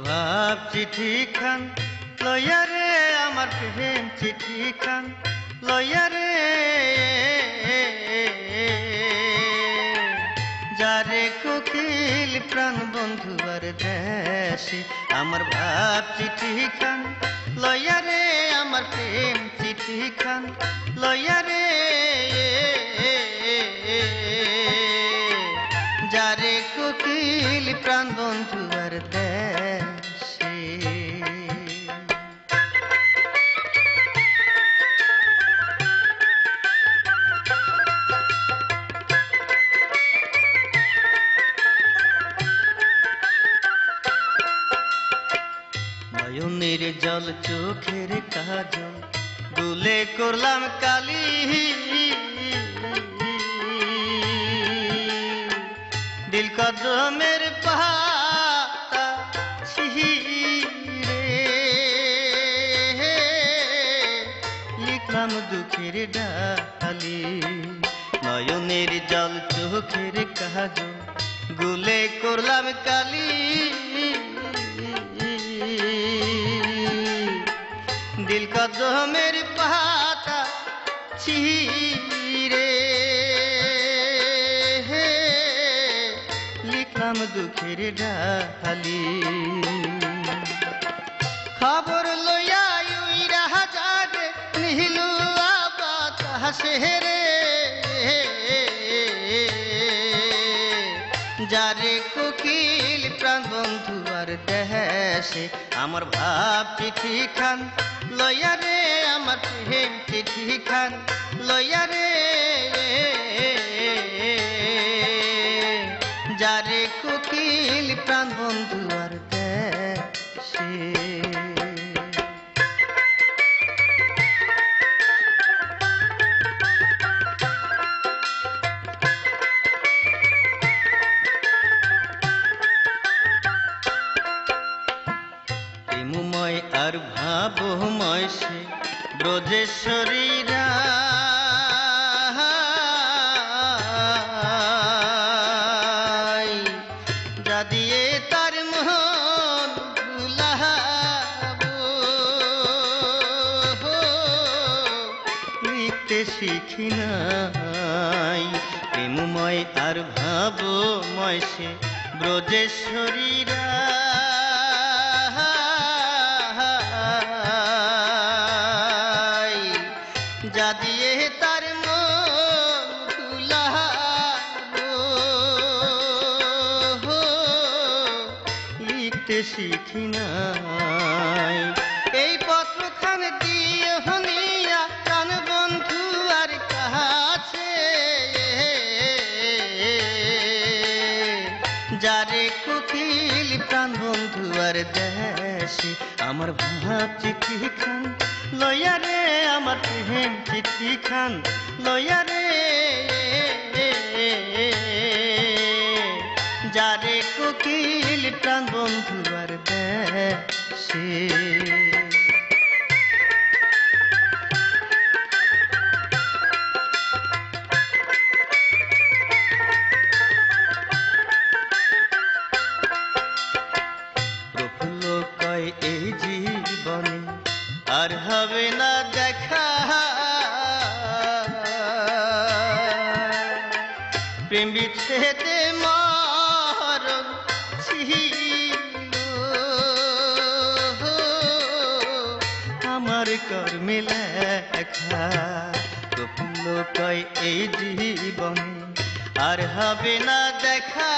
ভাব চিঠি খান লইয়া রে আমার প্রেম চিঠি খান লইয়া রে যারে কোকিল প্রাণ বন্ধু আর দেশে আমার ভাব চিঠি খান লইয়া রে আমার প্রেম চিঠি খান লইয়া রে যারে কোকিল প্রাণ বন্ধু আর দেশে নয়নের জল চোখের কাজল দুলে করলাম কালি দিল কদমের পাতা ছিঁড়ে লিখলাম দুঃখের ডালি নয়নের জল চোখের কাজল গুলে করলাম কালি দিল কদমের পাতা ছিঁড়ে লিখলাম দুঃখের ডালি খবর লইয়া উইরা যাবে নিহিলু বাতাসে রে যারে কোকিল প্রাণ বন্ধু আর দেশে আমার ভাব চিঠি খান লইয়া রে আমার প্রেম চিঠি খান লইয়া রে যারে কোকিল প্রাণ বন্ধু আর দেশে প্রেমময় আর ভাবময় সে ব্রজেশ্বরীরা যা দিয়ে তার মন ভুলাবো লিখতে শিখি নাই প্রেমময় আর ভাবময় সে ব্রজেশ্বরীরা যা দিয়ে তার মন ভুলাবো লিখতে শিখি নাই এই পত্রখান দিয়ে হনিয়া প্রাণ বন্ধু আর কাছে যারে কোকিল প্রাণ বন্ধু আর দেশে আমার ভাব চিঠি খান লইয়া রে আমার প্রেম চিঠি খান লইয়া রে যারে কোকিল প্রাণ বন্ধু আর দেশে প্রফুল্ল কয় এই জীবনে আর হবে না দেখা প্রেম বিচ্ছেদে মরণ ছিল আমার কর্মে লেখা প্রফুল্ল কয় এই জীবনে আর হবে না দেখা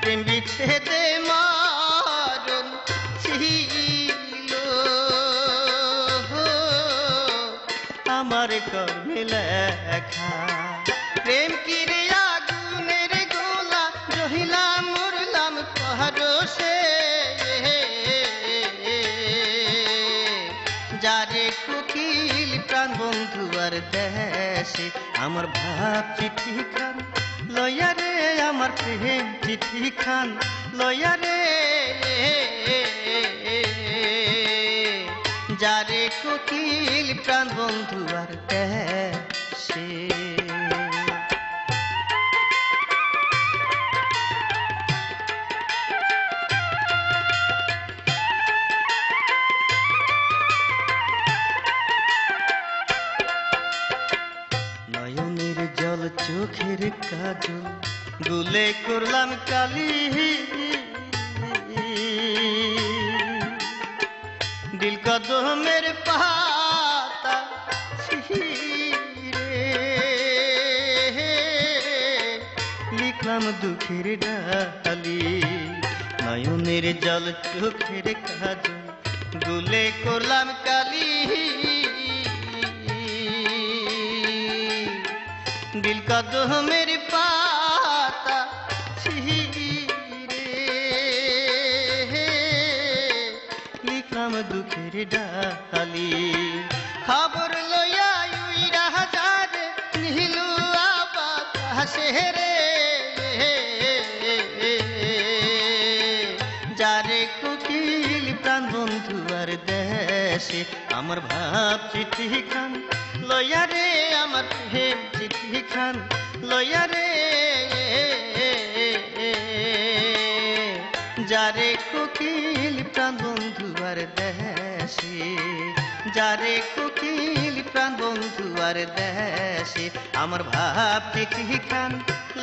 প্রেম বিচ্ছেদে মরণ ছিল আমার কর্মে লেখা প্রেম কি রে আগুনের গোলা রহিলাম মরলাম পরশে যারে কোকিল প্রাণ বন্ধু আর দেশে আমার ভাব চিঠি খান লইয়া রে আমার প্রেম চিঠি খান লইয়া রে যারে কোকিল প্রাণ বন্ধু আর দেশে গুলে করলাম কালি দিল কদমের পাতা ছিঁড়ে লিখলাম দুঃখের ডালি নয়নের জল চোখের কাজল গুলে করলাম কালি দিল কদমের পাতা ছিঁড়ে লিখলাম দুঃখের ডালি খবর লইয়া উইরা যারে নীলু আবাসে রে যারে কোকিল প্রাণ বন্ধু আর দেশে আমার ভাব চিঠি খান লইয়া রে আমার প্রেম চিঠি খান লইয়া রে যারে কোকিল প্রাণ বন্ধু আর দেশে যারে কোকিল প্রাণ বন্ধু আর দেশে আমার ভাব চিঠি খান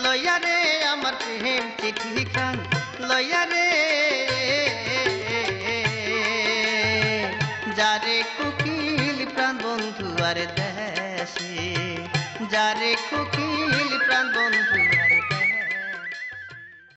লইয়া রে আমার প্রেম চিঠি খান লইয়া রে যারে কোকিল প্রাণ বন্ধু আর দেশে যারে কোকিল প্রাণ বন্ধু